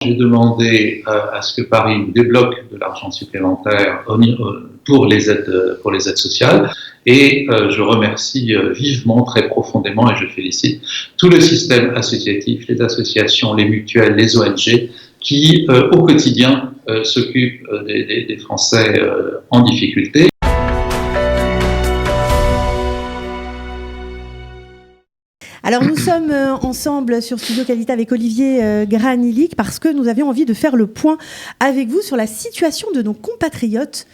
J'ai demandé à ce que Paris nous débloque de l'argent supplémentaire pour les aides sociales et je remercie vivement, très profondément, et je félicite tout le système associatif, les associations, les mutuelles, les ONG qui au quotidien s'occupent des Français en difficulté. Alors nous sommes ensemble sur Studio Qualité avec Olivier Granilic parce que nous avions envie de faire le point avec vous sur la situation de nos compatriotes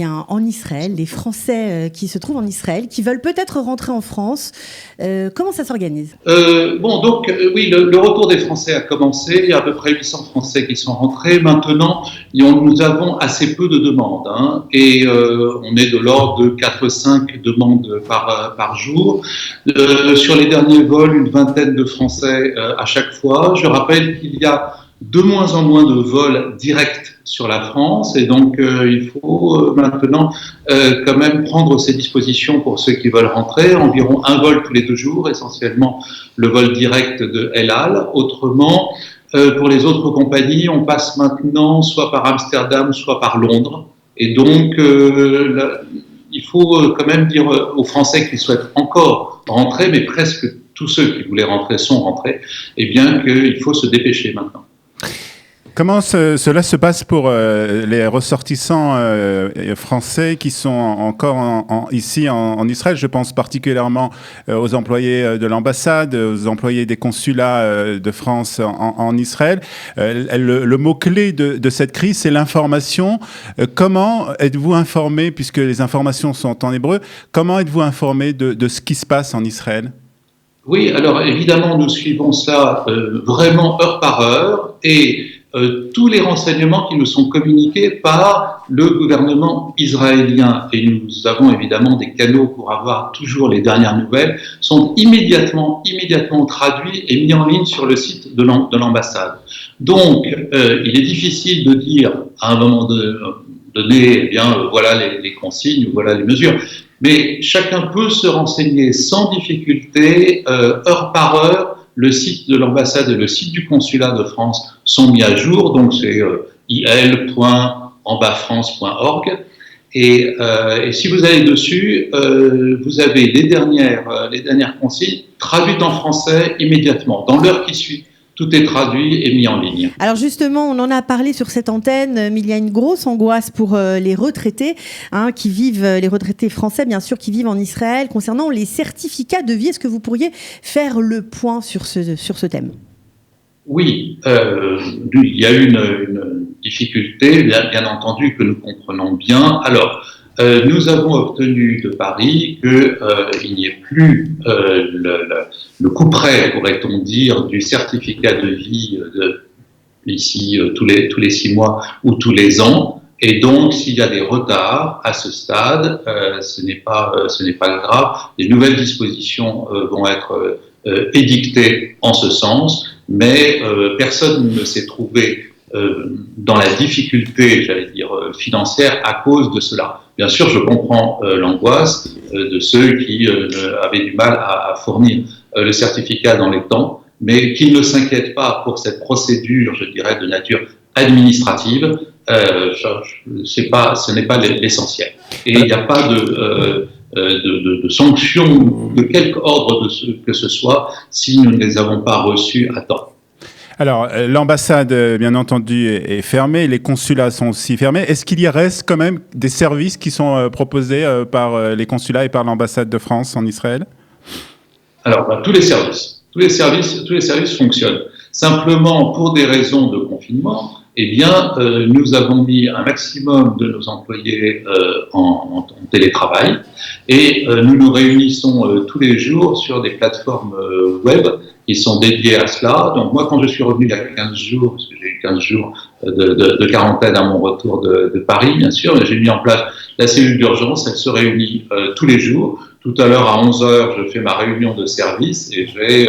en Israël, les Français qui se trouvent en Israël, qui veulent peut-être rentrer en France. Comment ça s'organise ? Oui, le retour des Français a commencé. Il y a à peu près 800 Français qui sont rentrés. Maintenant, nous avons assez peu de demandes. Et on est de l'ordre de 4-5 demandes par jour. Sur les derniers vols, une vingtaine de Français à chaque fois. Je rappelle qu'il y a de moins en moins de vols directs sur la France et donc il faut maintenant quand même prendre ses dispositions pour ceux qui veulent rentrer, environ un vol tous les 2 jours, essentiellement le vol direct de El Al. Autrement, pour les autres compagnies, on passe maintenant soit par Amsterdam, soit par Londres et donc il faut quand même dire aux Français qui souhaitent encore rentrer, mais presque tous ceux qui voulaient rentrer sont rentrés, et bien qu'il faut se dépêcher maintenant. Comment cela se passe pour les ressortissants français qui sont encore ici en Israël ? Je pense particulièrement aux employés de l'ambassade, aux employés des consulats de France en Israël. Le mot-clé de cette crise, c'est l'information. Comment êtes-vous informés, puisque les informations sont en hébreu, comment êtes-vous informés de ce qui se passe en Israël ? Oui, alors évidemment, nous suivons ça vraiment heure par heure et tous les renseignements qui nous sont communiqués par le gouvernement israélien, et nous avons évidemment des canaux pour avoir toujours les dernières nouvelles, sont immédiatement traduits et mis en ligne sur le site de l'ambassade. Donc, il est difficile de dire à un moment donné, voilà les consignes, voilà les mesures. Mais chacun peut se renseigner sans difficulté, heure par heure. Le site de l'ambassade et le site du consulat de France sont mis à jour, donc c'est il.ambafrance.org. Et si vous allez dessus, vous avez les dernières consignes traduites en français immédiatement, dans l'heure qui suit. Tout est traduit et mis en ligne. Alors justement, on en a parlé sur cette antenne, mais il y a une grosse angoisse pour les retraités qui vivent, les retraités français bien sûr, qui vivent en Israël, concernant les certificats de vie. Est-ce que vous pourriez faire le point sur ce thème ? Oui, il y a une difficulté, bien entendu, que nous comprenons bien. Alors, nous avons obtenu de Paris qu'il n'y ait plus le couperet, pourrait-on dire, du certificat de vie ici tous les 6 mois ou tous les ans. Et donc, s'il y a des retards à ce stade, ce n'est pas grave. Les nouvelles dispositions vont être édictées en ce sens, mais personne ne s'est trouvé dans la difficulté, j'allais dire, financière à cause de cela. Bien sûr, je comprends l'angoisse de ceux qui avaient du mal à fournir le certificat dans les temps, mais qu'ils ne s'inquiètent pas pour cette procédure, je dirais, de nature administrative. Ce n'est pas l'essentiel. Et il n'y a pas de sanctions de quelque ordre que ce soit si nous ne les avons pas reçues à temps. Alors, l'ambassade, bien entendu, est fermée, les consulats sont aussi fermés. Est-ce qu'il y reste quand même des services qui sont proposés par les consulats et par l'ambassade de France en Israël ? Alors, tous les services fonctionnent. Simplement, pour des raisons de confinement, nous avons mis un maximum de nos employés en télétravail et nous nous réunissons tous les jours sur des plateformes web qui sont dédiées à cela. Donc moi, quand je suis revenu il y a 15 jours, parce que j'ai eu 15 jours de quarantaine à mon retour de Paris, bien sûr, j'ai mis en place la cellule d'urgence. Elle se réunit tous les jours. Tout à l'heure, à 11h, je fais ma réunion de service et j'ai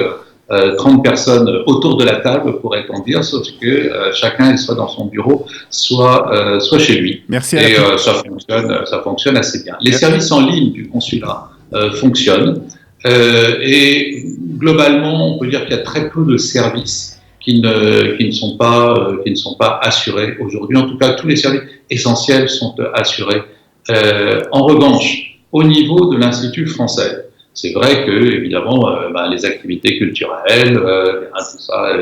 30 personnes autour de la table, pourrait-on dire, sauf que chacun est soit dans son bureau, soit chez lui. Merci. Et ça fonctionne assez bien. Les services en ligne du consulat fonctionnent et globalement, on peut dire qu'il y a très peu de services qui ne sont pas assurés aujourd'hui. En tout cas, tous les services essentiels sont assurés. En revanche, au niveau de l'Institut français, c'est vrai que évidemment les activités culturelles, tout ça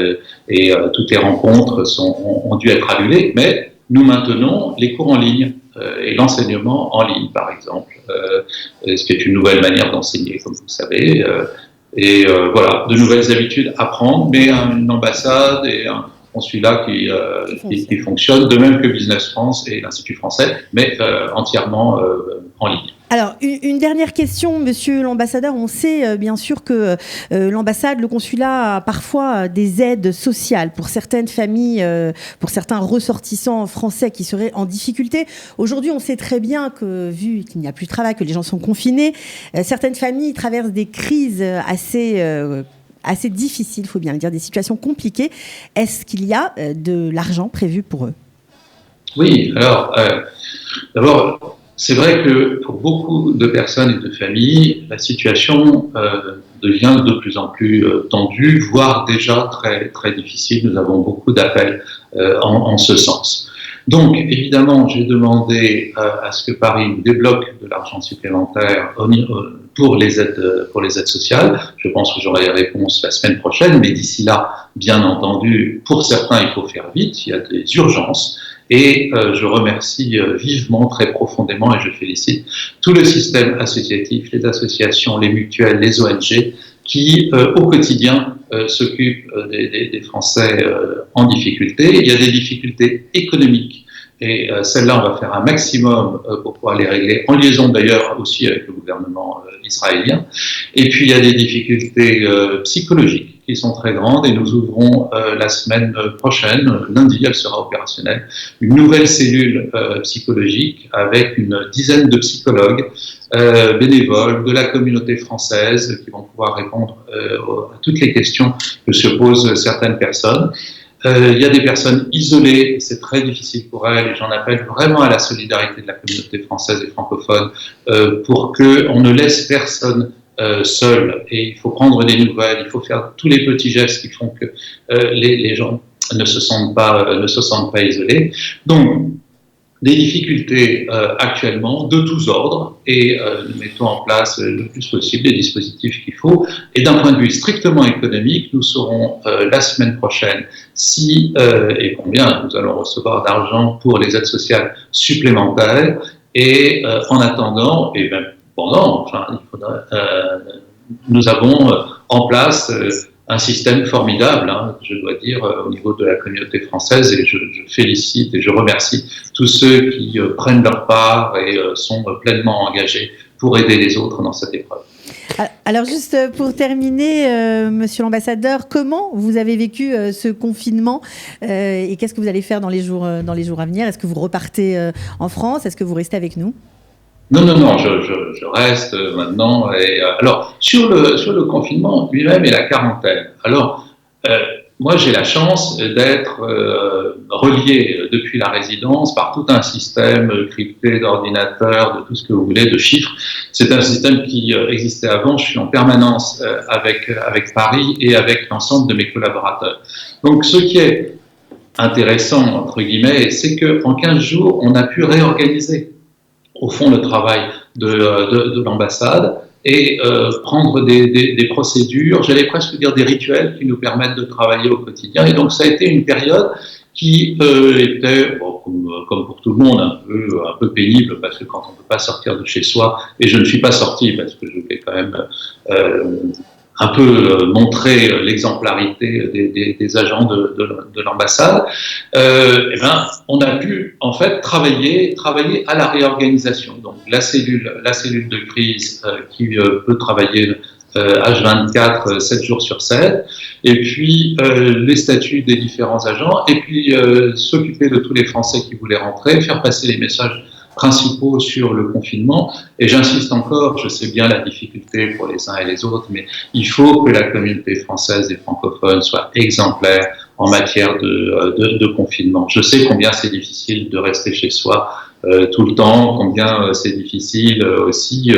et toutes les rencontres ont dû être annulées, mais nous maintenons les cours en ligne et l'enseignement en ligne, par exemple, ce qui est une nouvelle manière d'enseigner, comme vous le savez. Voilà, de nouvelles habitudes à prendre, mais une ambassade et un consulat qui fonctionne, de même que Business France et l'Institut français, mais entièrement en ligne. Alors, une dernière question, monsieur l'ambassadeur. On sait bien sûr que l'ambassade, le consulat a parfois des aides sociales pour certaines familles, pour certains ressortissants français qui seraient en difficulté. Aujourd'hui, on sait très bien que, vu qu'il n'y a plus de travail, que les gens sont confinés, certaines familles traversent des crises assez difficiles, il faut bien le dire, des situations compliquées. Est-ce qu'il y a de l'argent prévu pour eux ? Oui, alors, d'abord, c'est vrai que pour beaucoup de personnes et de familles, la situation devient de plus en plus tendue, voire déjà très, très difficile. Nous avons beaucoup d'appels en ce sens. Donc, évidemment, j'ai demandé à ce que Paris nous débloque de l'argent supplémentaire pour les aides sociales. Je pense que j'aurai les réponses la semaine prochaine, mais d'ici là, bien entendu, pour certains, il faut faire vite, il y a des urgences. Et je remercie vivement, très profondément, et je félicite tout le système associatif, les associations, les mutuelles, les ONG, qui au quotidien s'occupent des Français en difficulté. Il y a des difficultés économiques, et celles-là, on va faire un maximum pour pouvoir les régler, en liaison d'ailleurs aussi avec le gouvernement israélien. Et puis il y a des difficultés psychologiques qui sont très grandes, et nous ouvrons la semaine prochaine, lundi, elle sera opérationnelle, une nouvelle cellule psychologique avec une dizaine de psychologues bénévoles de la communauté française qui vont pouvoir répondre à toutes les questions que se posent certaines personnes. Il y a des personnes isolées, c'est très difficile pour elles, et j'en appelle vraiment à la solidarité de la communauté française et francophone pour qu'on ne laisse personne seul, et il faut prendre des nouvelles, il faut faire tous les petits gestes qui font que les gens ne se sentent pas isolés. Donc, des difficultés actuellement de tous ordres, et nous mettons en place le plus possible les dispositifs qu'il faut. Et d'un point de vue strictement économique, nous saurons la semaine prochaine si et combien nous allons recevoir d'argent pour les aides sociales supplémentaires. Et en attendant, et même pendant, nous avons en place un système formidable, je dois dire, au niveau de la communauté française, et je félicite et je remercie tous ceux qui prennent leur part et sont pleinement engagés pour aider les autres dans cette épreuve. Alors juste pour terminer, monsieur l'ambassadeur, comment vous avez vécu ce confinement et qu'est-ce que vous allez faire dans les jours à venir ? Est-ce que vous repartez en France ? Est-ce que vous restez avec nous ? Non, je reste maintenant. Et, alors, sur le confinement lui-même et la quarantaine, alors, moi j'ai la chance d'être relié depuis la résidence par tout un système crypté d'ordinateurs, de tout ce que vous voulez, de chiffres. C'est un système qui existait avant. Je suis en permanence avec Paris et avec l'ensemble de mes collaborateurs. Donc, ce qui est intéressant, entre guillemets, c'est qu'en 15 jours, on a pu réorganiser au fond le travail de l'ambassade et prendre des procédures, j'allais presque dire des rituels qui nous permettent de travailler au quotidien. Et donc ça a été une période qui était, comme pour tout le monde, un peu pénible, parce que quand on ne peut pas sortir de chez soi, et je ne suis pas sorti parce que je vais quand même un peu montrer l'exemplarité des agents de l'ambassade, on a pu en fait travailler à la réorganisation. Donc la cellule de crise qui peut travailler H24, 7 jours sur 7, et puis les statuts des différents agents, et puis s'occuper de tous les Français qui voulaient rentrer, faire passer les messages principaux sur le confinement. Et j'insiste encore, je sais bien la difficulté pour les uns et les autres, mais il faut que la communauté française et francophone soit exemplaire en matière de confinement. Je sais combien c'est difficile de rester chez soi tout le temps, combien c'est difficile aussi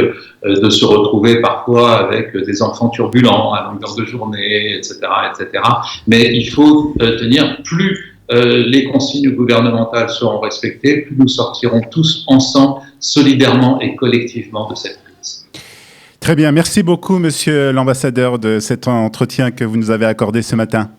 de se retrouver parfois avec des enfants turbulents à longueur de journée, etc., etc. Mais il faut tenir plus les consignes gouvernementales seront respectées, plus nous sortirons tous ensemble, solidairement et collectivement de cette crise. Très bien, merci beaucoup, monsieur l'ambassadeur, de cet entretien que vous nous avez accordé ce matin.